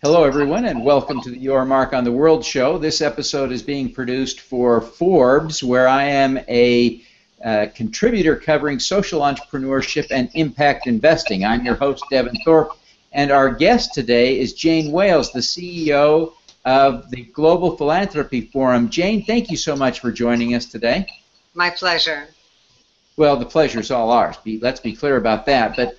Hello, everyone, and welcome to the Your Mark on the World show. This episode is being produced for Forbes, where I am a contributor covering social entrepreneurship and impact investing. I'm your host, Devin Thorpe, and our guest today is Jane Wales, the CEO of the Global Philanthropy Forum. Jane, thank you so much for joining us today. My pleasure. Well, the pleasure's all ours. Let's be clear about that. But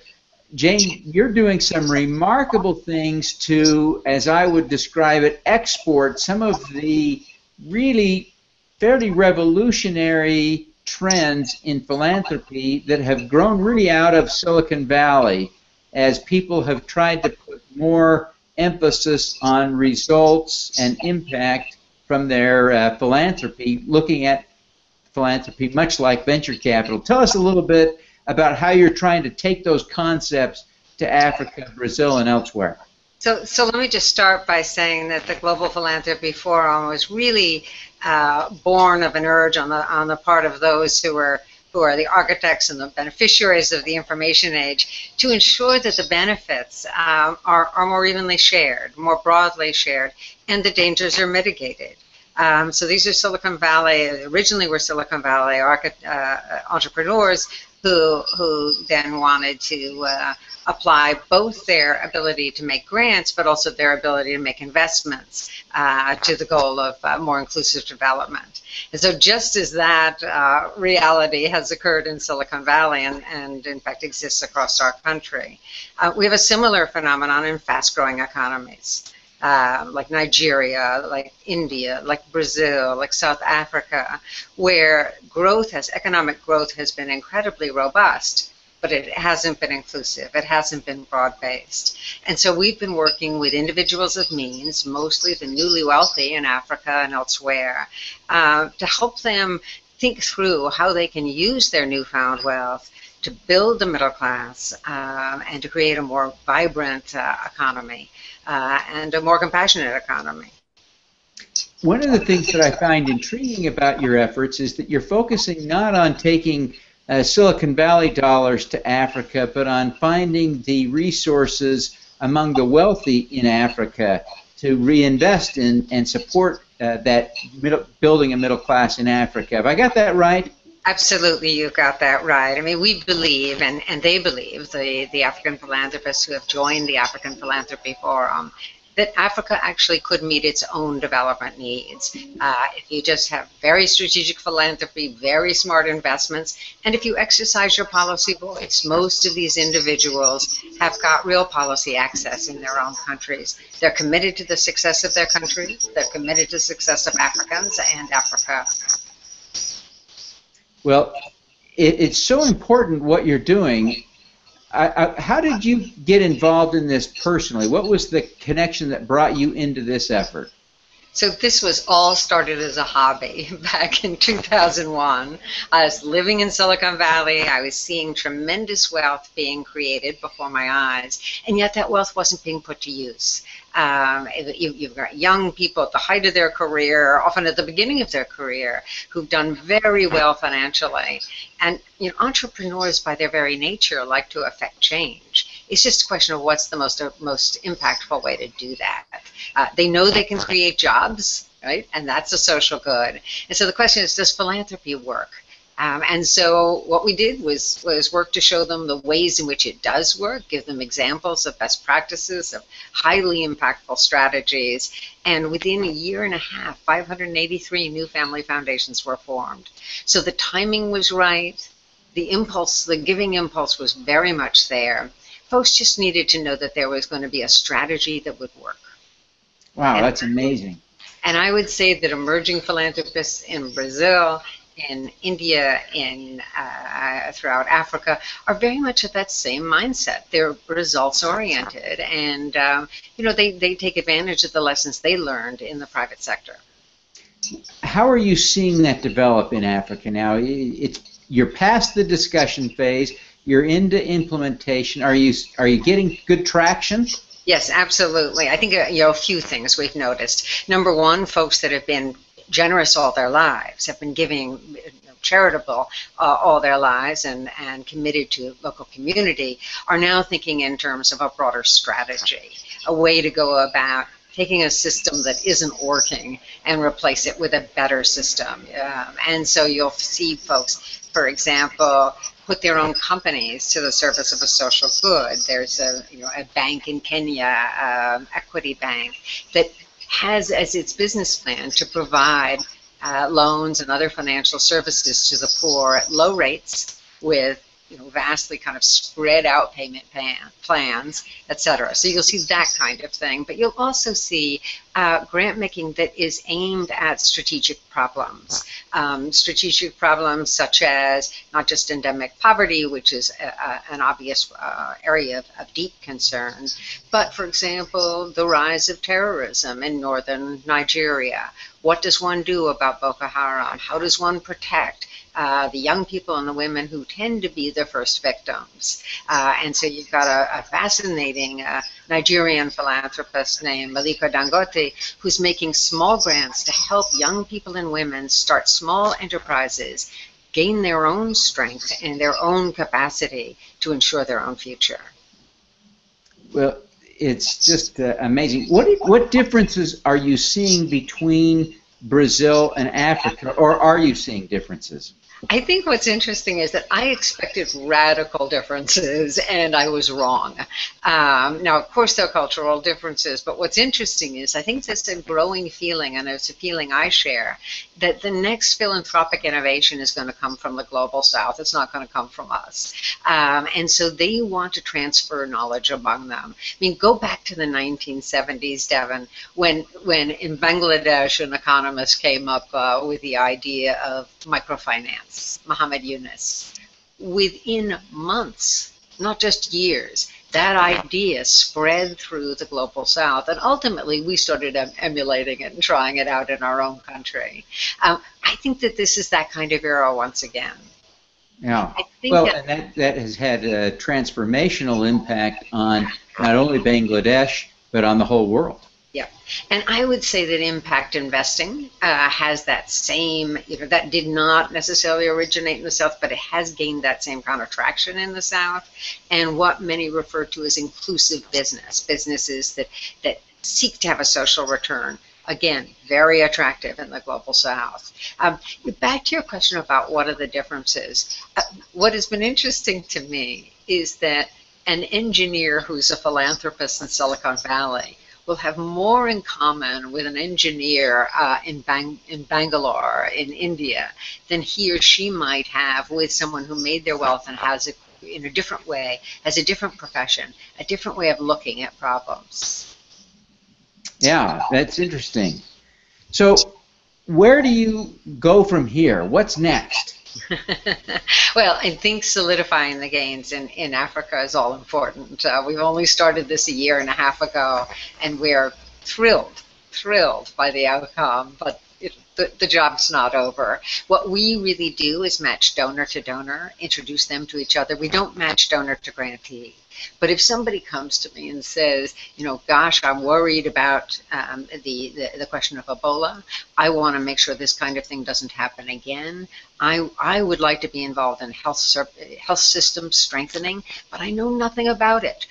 Jane, you're doing some remarkable things to, as I would describe it, export some of the really fairly revolutionary trends in philanthropy that have grown really out of Silicon Valley as people have tried to put more emphasis on results and impact from their philanthropy, looking at philanthropy much like venture capital. Tell us a little bit about how you're trying to take those concepts to Africa, Brazil, and elsewhere. So let me just start by saying that the Global Philanthropy Forum was really born of an urge on the part of those who are the architects and the beneficiaries of the information age to ensure that the benefits are more evenly shared, more broadly shared, and the dangers are mitigated. So these are Silicon Valley, originally were Silicon Valley entrepreneurs who then wanted to apply both their ability to make grants but also their ability to make investments to the goal of more inclusive development. And so just as that reality has occurred in Silicon Valley and in fact exists across our country, we have a similar phenomenon in fast-growing economies. Like Nigeria, like India, like Brazil, like South Africa, where economic growth has been incredibly robust, but it hasn't been inclusive, it hasn't been broad-based. And so we've been working with individuals of means, mostly the newly wealthy in Africa and elsewhere, to help them think through how they can use their newfound wealth to build the middle class and to create a more vibrant economy. And a more compassionate economy. One of the things that I find intriguing about your efforts is that you're focusing not on taking Silicon Valley dollars to Africa, but on finding the resources among the wealthy in Africa to reinvest in and support building a middle class in Africa. Have I got that right? Absolutely, you've got that right. I mean, we believe, and they believe, the African philanthropists who have joined the African Philanthropy Forum, that Africa actually could meet its own development needs. If you just have very strategic philanthropy, very smart investments, and if you exercise your policy voice, most of these individuals have got real policy access in their own countries. They're committed to the success of their countries, they're committed to the success of Africans and Africa. Well, it's so important what you're doing. How did you get involved in this personally? What was the connection that brought you into this effort? So this was all started as a hobby back in 2001. I was living in Silicon Valley. I was seeing tremendous wealth being created before my eyes, and yet that wealth wasn't being put to use. You've got young people at the height of their career, often at the beginning of their career, who've done very well financially. And entrepreneurs, by their very nature, like to affect change. It's just a question of what's the most impactful way to do that. They know they can create jobs, right? And that's a social good. And so the question is, does philanthropy work? And so what we did was work to show them the ways in which it does work, give them examples of best practices, of highly impactful strategies, and within a year and a half, 583 new family foundations were formed. So the timing was right, the impulse, the giving impulse was very much there. Folks just needed to know that there was going to be a strategy that would work. Wow, that's amazing. And I would say that emerging philanthropists in Brazil, in India, throughout Africa, are very much at that same mindset. They're results-oriented, and they take advantage of the lessons they learned in the private sector. How are you seeing that develop in Africa now? You're past the discussion phase. You're into implementation. Are you getting good traction? Yes, absolutely. I think a few things we've noticed. Number one, folks that have been generous all their lives, have been giving charitable all their lives and committed to local community, are now thinking in terms of a broader strategy, a way to go about taking a system that isn't working and replace it with a better system. And so you'll see folks, for example, put their own companies to the service of a social good. There's a bank in Kenya, Equity Bank, that has as its business plan to provide loans and other financial services to the poor at low rates with vastly kind of spread out payment plans, etc. So you'll see that kind of thing, but you'll also see grant making that is aimed at strategic problems such as not just endemic poverty, which is an obvious area of deep concern, but for example, the rise of terrorism in northern Nigeria. What does one do about Boko Haram? How does one protect the young people and the women who tend to be the first victims? And so you've got a fascinating Nigerian philanthropist named Aliko Dangote, who's making small grants to help young people and women start small enterprises, gain their own strength and their own capacity to ensure their own future. Well, it's just amazing. What differences are you seeing between Brazil and Africa, or are you seeing differences? I think what's interesting is that I expected radical differences, and I was wrong. Now, of course, there are cultural differences, but what's interesting is I think there's a growing feeling, and it's a feeling I share, that the next philanthropic innovation is going to come from the Global South. It's not going to come from us. And so they want to transfer knowledge among them. I mean, go back to the 1970s, Devin, when in Bangladesh an economist came up with the idea of microfinance. Muhammad Yunus. Within months, not just years, that idea spread through the Global South, and ultimately we started emulating it and trying it out in our own country. I think that this is that kind of era once again. Yeah. Well, and that has had a transformational impact on not only Bangladesh, but on the whole world. Yeah, and I would say that impact investing has that same, that did not necessarily originate in the South, but it has gained that same kind of traction in the South, and what many refer to as inclusive businesses that seek to have a social return. Again, very attractive in the Global South. Back to your question about what are the differences. What has been interesting to me is that an engineer who's a philanthropist in Silicon Valley will have more in common with an engineer in Bangalore, in India, than he or she might have with someone who made their wealth and has it in a different way, has a different profession, a different way of looking at problems. Yeah, that's interesting. So where do you go from here? What's next? Well, I think solidifying the gains in Africa is all important. We've only started this a year and a half ago, and we're thrilled by the outcome, but the job's not over. What we really do is match donor to donor, introduce them to each other. We don't match donor to grantee. But if somebody comes to me and says, gosh, I'm worried about the question of Ebola, I want to make sure this kind of thing doesn't happen again, I would like to be involved in health system strengthening, but I know nothing about it.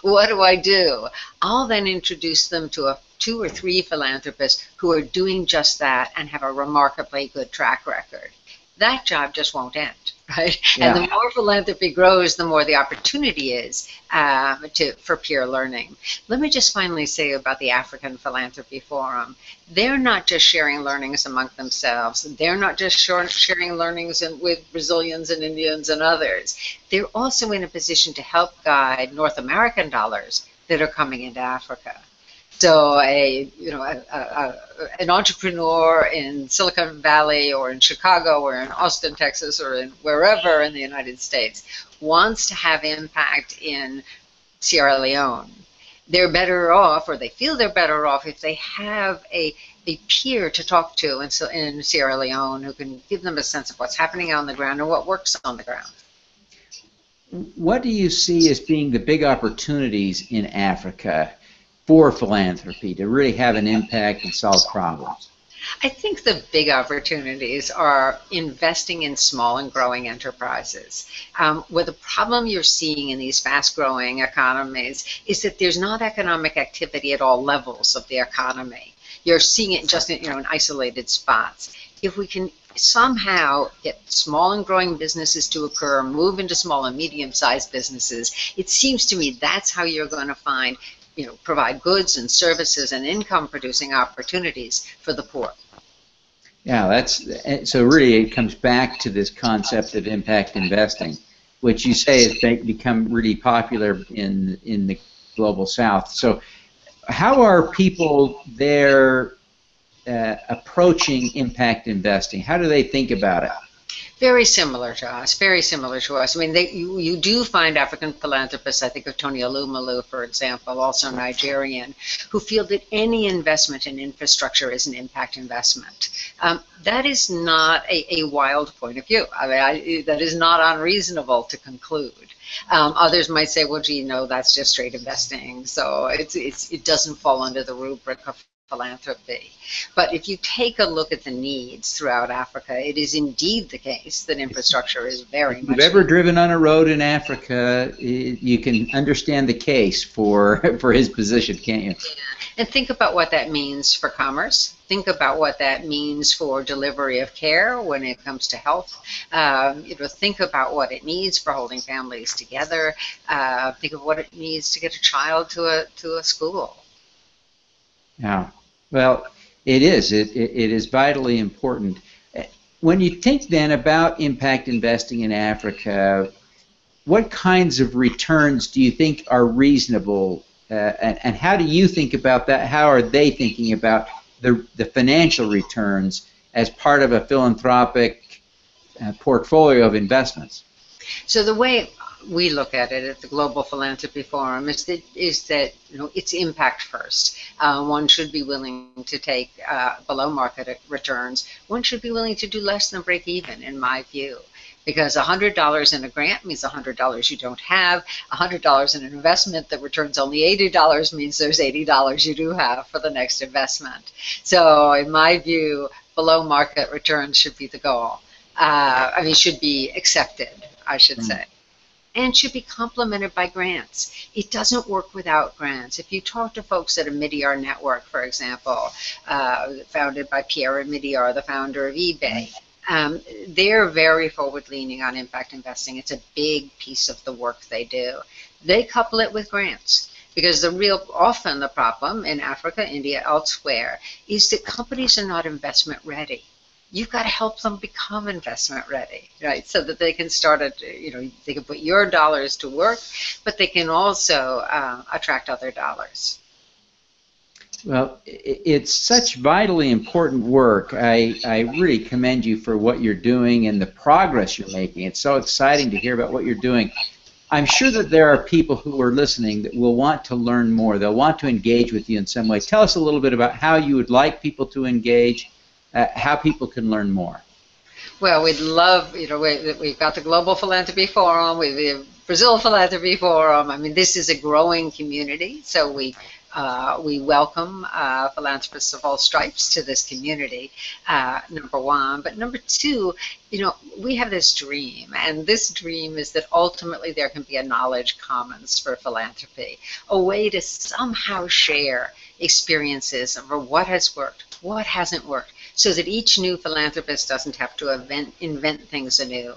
What do I do? I'll then introduce them to 2 or 3 philanthropists who are doing just that and have a remarkably good track record. That job just won't end, right? Yeah. And the more philanthropy grows, the more the opportunity is for peer learning. Let me just finally say about the African Philanthropy Forum. They're not just sharing learnings among themselves. They're not just sharing learnings with Brazilians and Indians and others. They're also in a position to help guide North American dollars that are coming into Africa. So an entrepreneur in Silicon Valley or in Chicago or in Austin, Texas, or in wherever in the United States wants to have impact in Sierra Leone. They're better off, or they feel they're better off, if they have a peer to talk to in Sierra Leone who can give them a sense of what's happening on the ground and what works on the ground. What do you see as being the big opportunities in Africa for philanthropy to really have an impact and solve problems? I think the big opportunities are investing in small and growing enterprises. Where the problem you're seeing in these fast-growing economies is that there's not economic activity at all levels of the economy. You're seeing it just in isolated spots. If we can somehow get small and growing businesses to occur, move into small and medium-sized businesses, it seems to me that's how you're going to find, provide goods and services and income-producing opportunities for the poor. Yeah, so really it comes back to this concept of impact investing, which you say has become really popular in the Global South. So how are people there approaching impact investing? How do they think about it? Very similar to us, very similar to us. I mean, you do find African philanthropists, I think of Tony Alumalu, for example, also Nigerian, who feel that any investment in infrastructure is an impact investment. That is not a wild point of view. I mean, that is not unreasonable to conclude. Others might say, well, gee, no, that's just straight investing, so it doesn't fall under the rubric of philanthropy. But if you take a look at the needs throughout Africa, it is indeed the case that infrastructure is very much. If you've ever driven on a road in Africa, you can understand the case for his position, can't you? Yeah. And think about what that means for commerce. Think about what that means for delivery of care when it comes to health. Think about what it needs for holding families together. Think of what it needs to get a child to a school. Yeah. Well, it is. It is vitally important. When you think then about impact investing in Africa, what kinds of returns do you think are reasonable, and how do you think about that? How are they thinking about the financial returns as part of a philanthropic portfolio of investments? So the way we look at it at the Global Philanthropy Forum is that it's impact first. One should be willing to take below market returns. One should be willing to do less than break even, in my view. Because $100 in a grant means $100 you don't have. $100 in an investment that returns only $80 means there's $80 you do have for the next investment. So in my view, below market returns should be the goal. Should be accepted, I should say. And should be complemented by grants. It doesn't work without grants. If you talk to folks at a Midyar network, for example, founded by Pierre Midyar, the founder of eBay, they're very forward-leaning on impact investing. It's a big piece of the work they do. They couple it with grants. Because often the problem in Africa, India, elsewhere, is that companies are not investment ready. You've got to help them become investment ready, right? So that they can they can put your dollars to work, but they can also attract other dollars. Well, it's such vitally important work. I really commend you for what you're doing and the progress you're making. It's so exciting to hear about what you're doing. I'm sure that there are people who are listening that will want to learn more. They'll want to engage with you in some way. Tell us a little bit about how you would like people to engage, how people can learn more. Well, we'd love, we've got the Global Philanthropy Forum, we've the Brazil Philanthropy Forum. I mean, this is a growing community, so we welcome philanthropists of all stripes to this community, number one. But number two, we have this dream, and this dream is that ultimately there can be a knowledge commons for philanthropy, a way to somehow share experiences over what has worked, what hasn't worked, so that each new philanthropist doesn't have to invent things anew.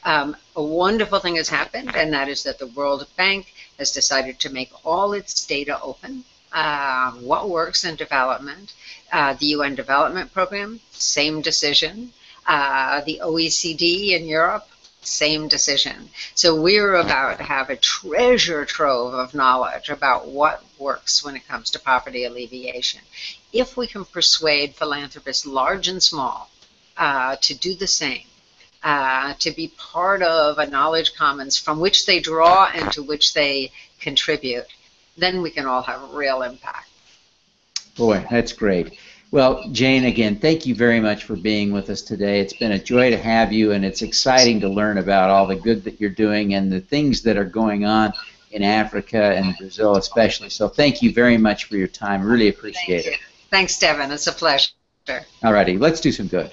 A wonderful thing has happened, and that is that the World Bank has decided to make all its data open. What works in development. The UN Development Program, same decision. The OECD in Europe, same decision. So we're about to have a treasure trove of knowledge about what works when it comes to poverty alleviation. If we can persuade philanthropists large and small to do the same, to be part of a knowledge commons from which they draw and to which they contribute, then we can all have a real impact. Boy, that's great. Well, Jane, again, thank you very much for being with us today. It's been a joy to have you, and it's exciting to learn about all the good that you're doing and the things that are going on in Africa and Brazil especially. So thank you very much for your time. Really appreciate it. Thanks, Devin. It's a pleasure. All righty, let's do some good.